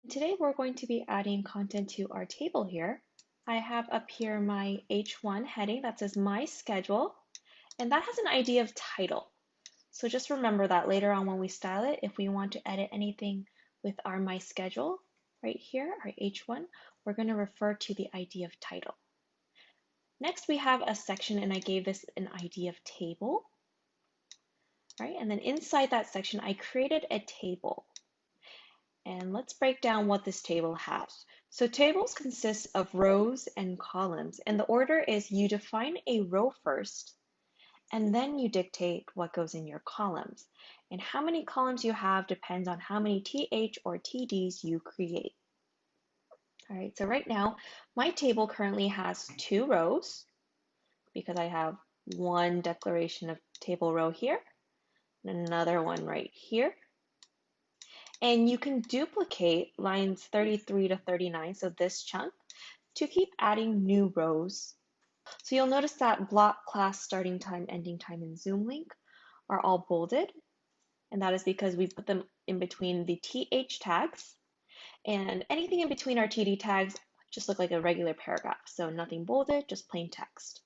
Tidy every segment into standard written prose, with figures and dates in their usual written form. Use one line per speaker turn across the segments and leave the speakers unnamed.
Today we're going to be adding content to our table here. I have up here my H1 heading that says My Schedule, and that has an ID of title. So just remember that later on when we style it, if we want to edit anything with our My Schedule right here, our H1, we're going to refer to the ID of title. Next we have a section, and I gave this an ID of table, right? And then inside that section, I created a table. And let's break down what this table has. So tables consist of rows and columns, and the order is you define a row first, and then you dictate what goes in your columns. And how many columns you have depends on how many TH or TDs you create. All right, so right now, my table currently has 2 rows because I have one declaration of table row here, and another one right here. And you can duplicate lines 33 to 39, so this chunk, to keep adding new rows. So you'll notice that block, class, starting time, ending time, and Zoom link are all bolded. And that is because we put them in between the TH tags. And anything in between our TD tags just look like a regular paragraph. So nothing bolded, just plain text.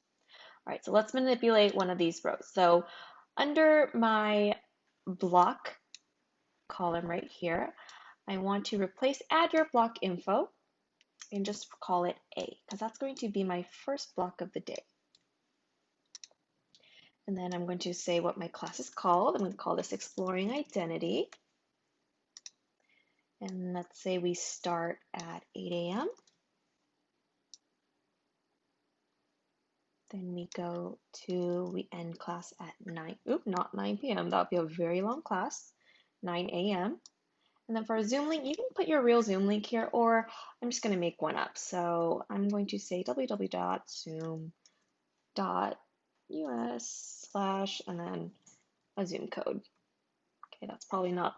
All right, so let's manipulate one of these rows. So under my block column right here, I want to replace add your block info and just call it A, because that's going to be my first block of the day. And then I'm going to say what my class is called. I'm going to call this Exploring Identity. And let's say we start at 8 a.m. Then we end class at not 9 p.m. That would be a very long class, 9 a.m. And then for a Zoom link, you can put your real Zoom link here, or I'm just going to make one up. So I'm going to say www.zoom.us/ and then a Zoom code. Okay, that's probably not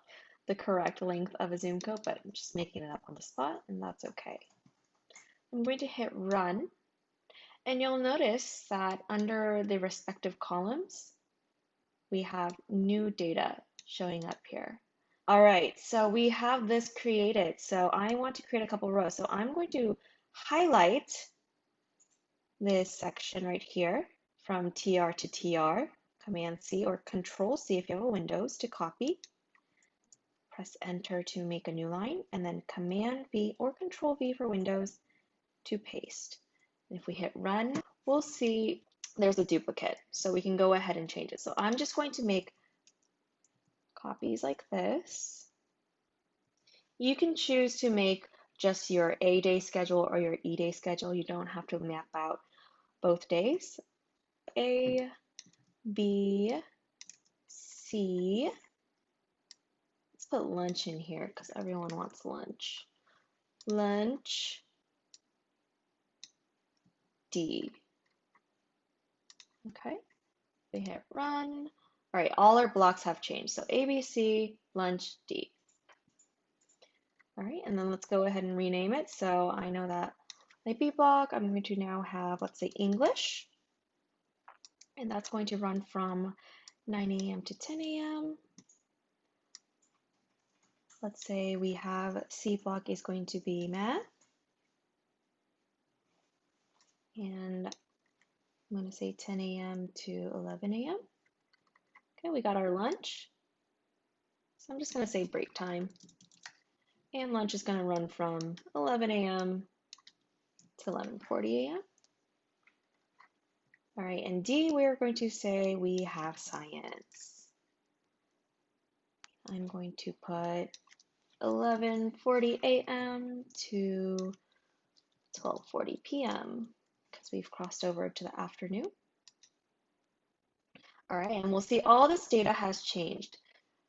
the correct length of a Zoom code, but I'm just making it up on the spot, and that's okay. I'm going to hit run, and you'll notice that under the respective columns, we have new data showing up here. All right, so we have this created. So I want to create a couple rows. So I'm going to highlight this section right here from TR to TR, Command C or Control C if you have a Windows to copy. Press Enter to make a new line, and then Command V or Control V for Windows to paste. And if we hit run, we'll see there's a duplicate. So we can go ahead and change it. So I'm just going to make copies like this. You can choose to make just your A day schedule or your E day schedule. You don't have to map out both days. A, B, C. Let's put lunch in here because everyone wants lunch. Lunch, D. Okay, we hit run. All right, all our blocks have changed. So A, B, C, lunch, D. All right, and then let's go ahead and rename it. So I know that my B block, I'm going to now have, let's say, English. And that's going to run from 9 a.m. to 10 a.m. Let's say we have C block is going to be math. And I'm going to say 10 a.m. to 11 a.m. Okay, we got our lunch. So I'm just going to say break time. And lunch is going to run from 11 a.m. to 11:40 a.m. All right, and D, we're going to say we have science. I'm going to put 11:40 a.m. to 12:40 p.m. because we've crossed over to the afternoon. All right, and we'll see all this data has changed.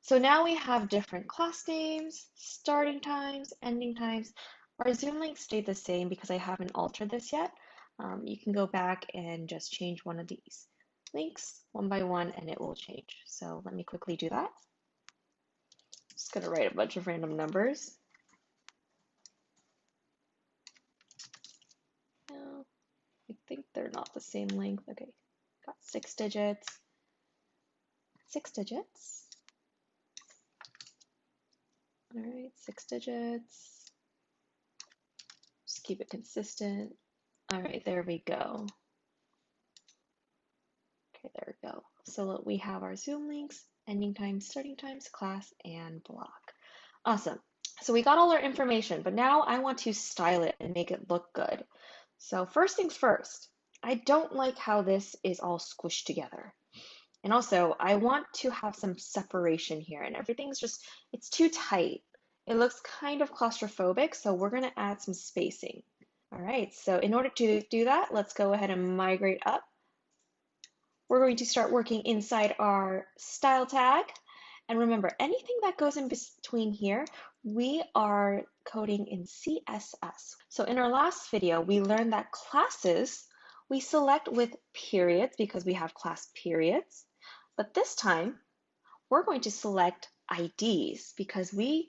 So now we have different class names, starting times, ending times. Our Zoom link stayed the same because I haven't altered this yet. You can go back and just change one of these links one by one and it will change. So let me quickly do that. Just gonna write a bunch of random numbers. No, I think they're not the same length. Okay, Got 6 digits, 6 digits. All right, 6 digits. Just keep it consistent. All right, there we go. Okay, there we go. So we have our Zoom links, ending times, starting times, class, and block. Awesome. So we got all our information, but now I want to style it and make it look good. So first things first, I don't like how this is all squished together. And also, I want to have some separation here, and everything's just, it's too tight. It looks kind of claustrophobic, so we're going to add some spacing. All right, so in order to do that, let's go ahead and migrate up. We're going to start working inside our style tag. And remember, anything that goes in between here, we are coding in CSS. So in our last video, we learned that classes, we select with periods because we have class periods. But this time, we're going to select IDs because we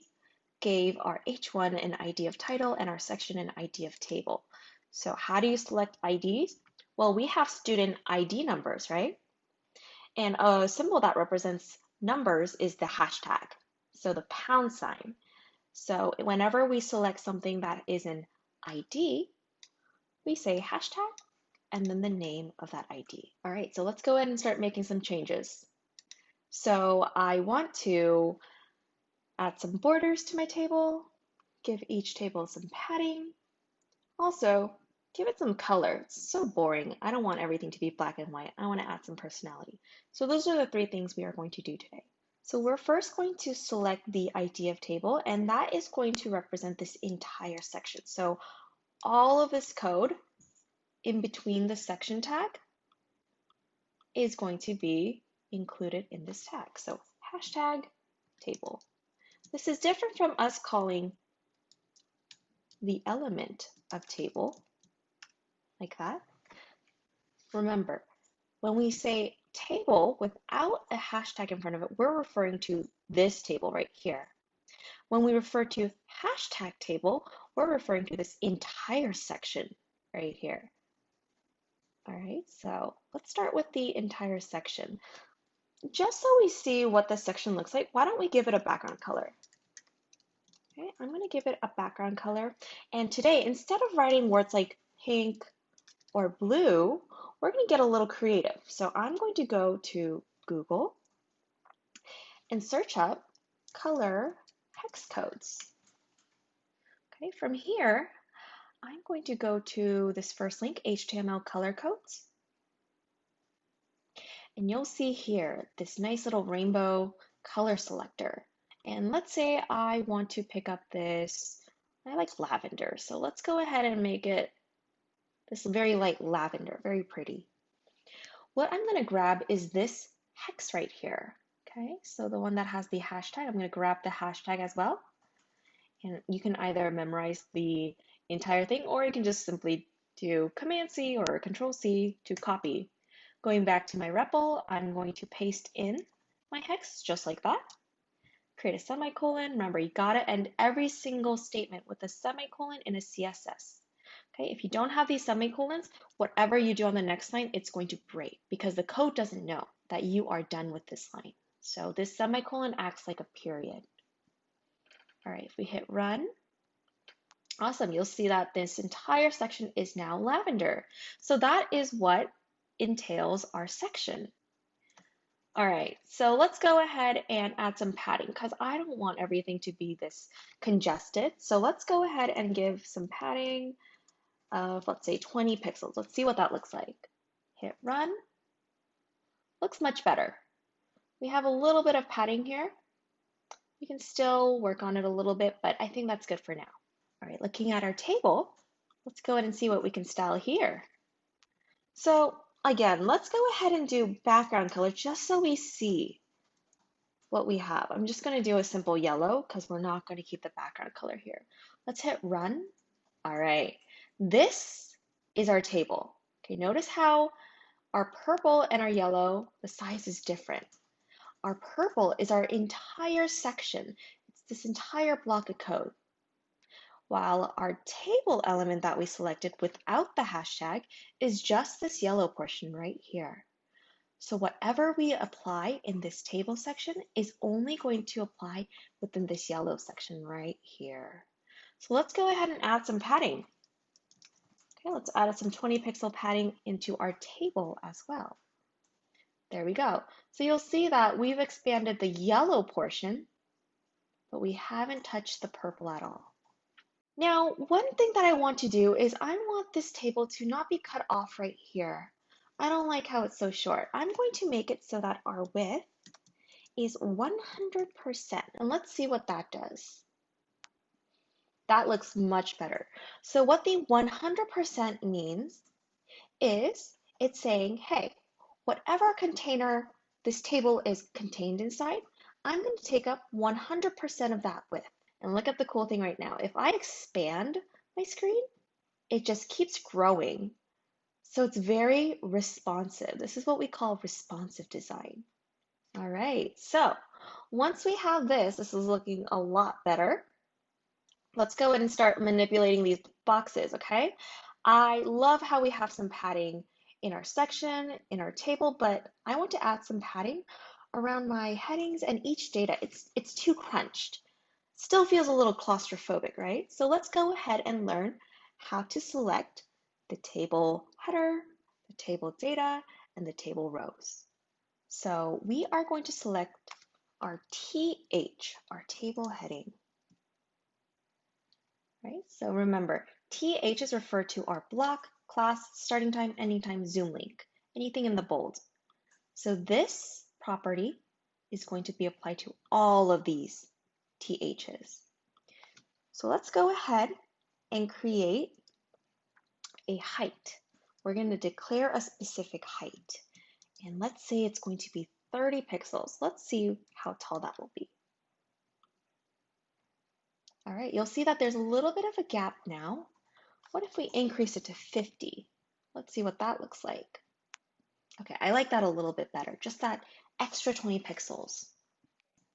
gave our H1 an ID of title and our section an ID of table. So how do you select IDs? Well, we have student ID numbers, right? And a symbol that represents numbers is the hashtag, so the pound sign. So whenever we select something that is an ID, we say hashtag and then the name of that ID. All right, so let's go ahead and start making some changes. So I want to add some borders to my table, give each table some padding. Also, give it some color. It's so boring. I don't want everything to be black and white. I want to add some personality. So those are the 3 things we are going to do today. So we're first going to select the ID of table, and that is going to represent this entire section. So all of this code in between the section tag is going to be included in this tag. So hashtag table. This is different from us calling the element of table like that. Remember, when we say table without a hashtag in front of it, we're referring to this table right here. When we refer to hashtag table, we're referring to this entire section right here. All right, so let's start with the entire section. Just so we see what the section looks like, why don't we give it a background color? Okay, I'm going to give it a background color. And today, instead of writing words like pink or blue, we're going to get a little creative. So I'm going to go to Google and search up color hex codes. Okay, from here, I'm going to go to this first link, HTML color codes. And you'll see here this nice little rainbow color selector. And let's say I want to pick up this, I like lavender. So let's go ahead and make it this very light lavender, very pretty. What I'm going to grab is this hex right here. Okay, so the one that has the hashtag, I'm going to grab the hashtag as well. And you can either memorize the entire thing or you can just simply do Command-C or Control-C to copy. Going back to my REPL, I'm going to paste in my hex just like that. Create a semicolon. Remember, you got to end every single statement with a semicolon in a CSS. Okay, if you don't have these semicolons, whatever you do on the next line, it's going to break because the code doesn't know that you are done with this line. So this semicolon acts like a period. All right, if we hit run, awesome, you'll see that this entire section is now lavender. So that is what entails our section. All right, so let's go ahead and add some padding because I don't want everything to be this congested. So let's go ahead and give some padding of, let's say, 20 pixels. Let's see what that looks like. Hit run. Looks much better. We have a little bit of padding here. We can still work on it a little bit, but I think that's good for now. All right, looking at our table, let's go ahead and see what we can style here. So again, let's go ahead and do background color just so we see what we have. I'm just going to do a simple yellow because we're not going to keep the background color here. Let's hit run. All right, this is our table. Okay, notice how our purple and our yellow, the size is different. Our purple is our entire section. It's this entire block of code. While our table element that we selected without the hashtag is just this yellow portion right here. So whatever we apply in this table section is only going to apply within this yellow section right here. So let's go ahead and add some padding. Okay, let's add some 20 pixel padding into our table as well. There we go. So you'll see that we've expanded the yellow portion, but we haven't touched the purple at all. Now, one thing that I want to do is I want this table to not be cut off right here. I don't like how it's so short. I'm going to make it so that our width is 100%. And let's see what that does. That looks much better. So what the 100% means is it's saying, hey, whatever container this table is contained inside, I'm going to take up 100% of that width. And look at the cool thing right now. If I expand my screen, it just keeps growing. So it's very responsive. This is what we call responsive design. All right, so once we have this is looking a lot better. Let's go ahead and start manipulating these boxes, okay? I love how we have some padding in our section, in our table, but I want to add some padding around my headings and each data. It's too crunched. Still feels a little claustrophobic, right? So let's go ahead and learn how to select the table header, the table data, and the table rows. So we are going to select our TH, our table heading. Right? So remember, TH is referred to our block, class, starting time, ending time, Zoom link, anything in the bold. So this property is going to be applied to all of these THs. So let's go ahead and create a height. We're going to declare a specific height. And let's say it's going to be 30 pixels. Let's see how tall that will be. All right, you'll see that there's a little bit of a gap now. What if we increase it to 50? Let's see what that looks like. Okay, I like that a little bit better, just that extra 20 pixels.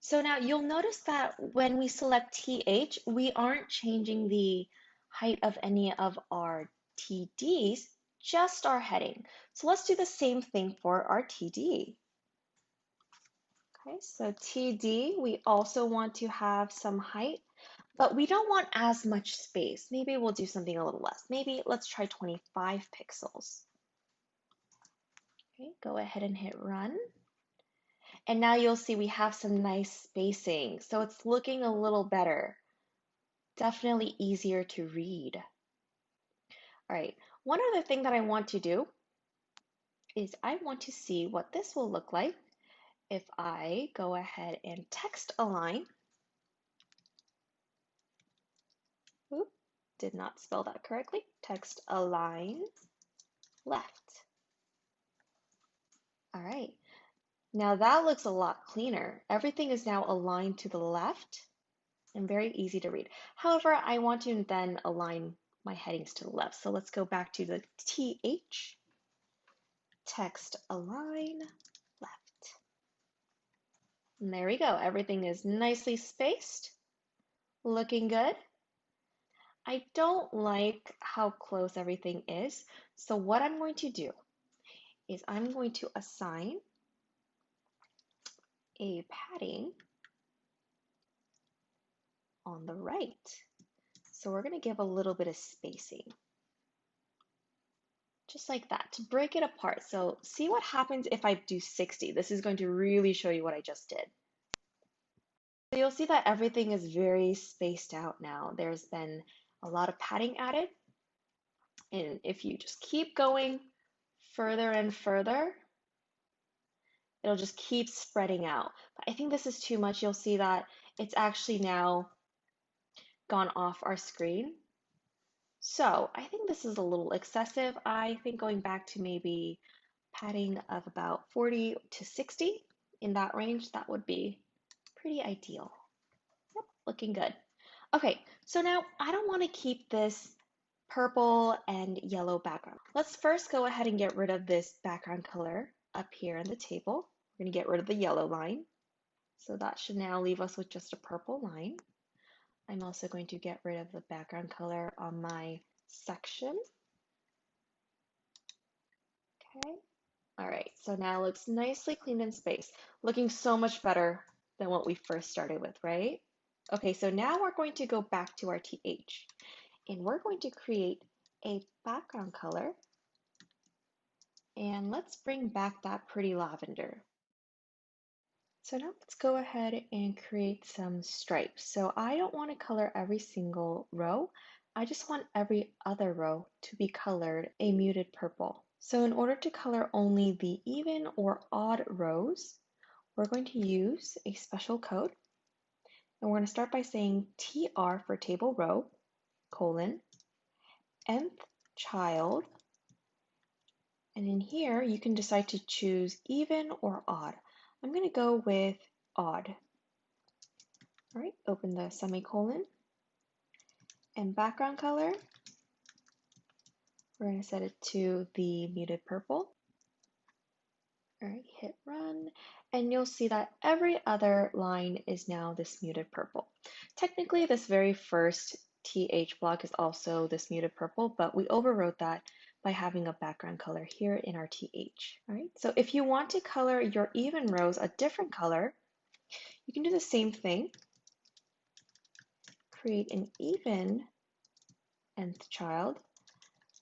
So now you'll notice that when we select TH, we aren't changing the height of any of our TDs, just our heading. So let's do the same thing for our TD. Okay, so TD, we also want to have some height, but we don't want as much space. Maybe we'll do something a little less. Maybe let's try 25 pixels. Okay, go ahead and hit run. And now you'll see we have some nice spacing. So it's looking a little better. Definitely easier to read. All right, one other thing that I want to do is I want to see what this will look like if I go ahead and text align. Oop, did not spell that correctly. Text align left. All right, now that looks a lot cleaner. Everything is now aligned to the left and very easy to read. However, I want to then align my headings to the left. So let's go back to the TH, text align left. And there we go. Everything is nicely spaced, looking good. I don't like how close everything is. So what I'm going to do is I'm going to assign a padding on the right. So we're going to give a little bit of spacing. Just like that, to break it apart. So see what happens if I do 60. This is going to really show you what I just did. So you'll see that everything is very spaced out now. There's been a lot of padding added. And if you just keep going further and further, it'll just keep spreading out. But I think this is too much. You'll see that it's actually now gone off our screen. So I think this is a little excessive. I think going back to maybe padding of about 40 to 60 in that range, that would be pretty ideal. Yep, looking good. Okay, so now I don't want to keep this purple and yellow background. Let's first go ahead and get rid of this background color up here in the table. We're going to get rid of the yellow line. So that should now leave us with just a purple line. I'm also going to get rid of the background color on my section. Okay, All right, so now it looks nicely cleaned and spaced, looking so much better than what we first started with, right? Okay, so now we're going to go back to our TH, and we're going to create a background color, and let's bring back that pretty lavender. So now let's go ahead and create some stripes. So I don't want to color every single row. I just want every other row to be colored a muted purple. So in order to color only the even or odd rows, we're going to use a special code. And we're going to start by saying TR for table row, colon, nth child. And in here, you can decide to choose even or odd. I'm going to go with odd. All right, open the semicolon. And background color, we're going to set it to the muted purple. All right, hit run, and you'll see that every other line is now this muted purple. Technically, this very first TH block is also this muted purple, but we overwrote that by having a background color here in our TH. All right, so if you want to color your even rows a different color, you can do the same thing. Create an even nth child,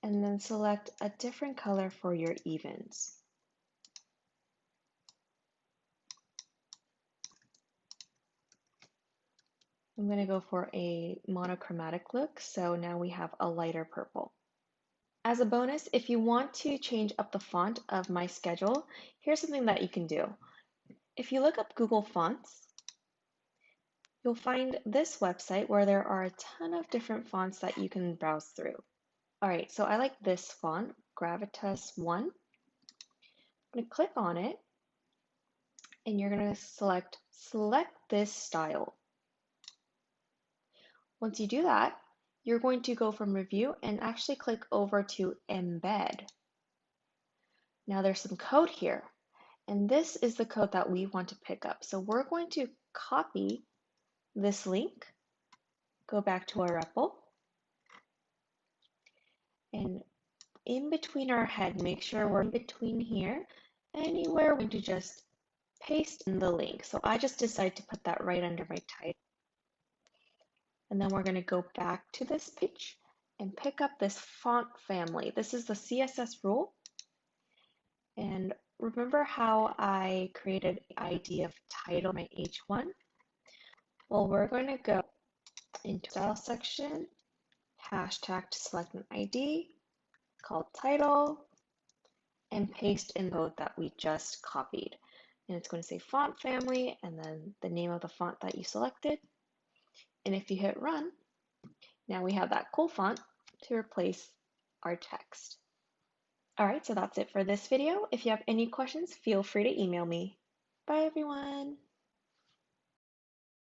and then select a different color for your evens. I'm going to go for a monochromatic look, so now we have a lighter purple. As a bonus, if you want to change up the font of my schedule, here's something that you can do. If you look up Google Fonts, you'll find this website where there are a ton of different fonts that you can browse through. All right, so I like this font, Gravitas 1. I'm going to click on it, and you're going to select this style. Once you do that, you're going to go from Review and actually click over to Embed. Now there's some code here, and this is the code that we want to pick up. So we're going to copy this link, go back to our REPL, and in between our head, make sure we're in between here. Anywhere, we're going to just paste in the link. So I just decided to put that right under my title. And then we're going to go back to this page and pick up this font family. This is the CSS rule. And remember how I created the ID of title, my H1? Well, we're going to go into style section, hashtag to select an ID called title, and paste in code that we just copied. And it's going to say font family and then the name of the font that you selected. And if you hit run, now we have that cool font to replace our text. All right, so that's it for this video. If you have any questions, feel free to email me. Bye, everyone.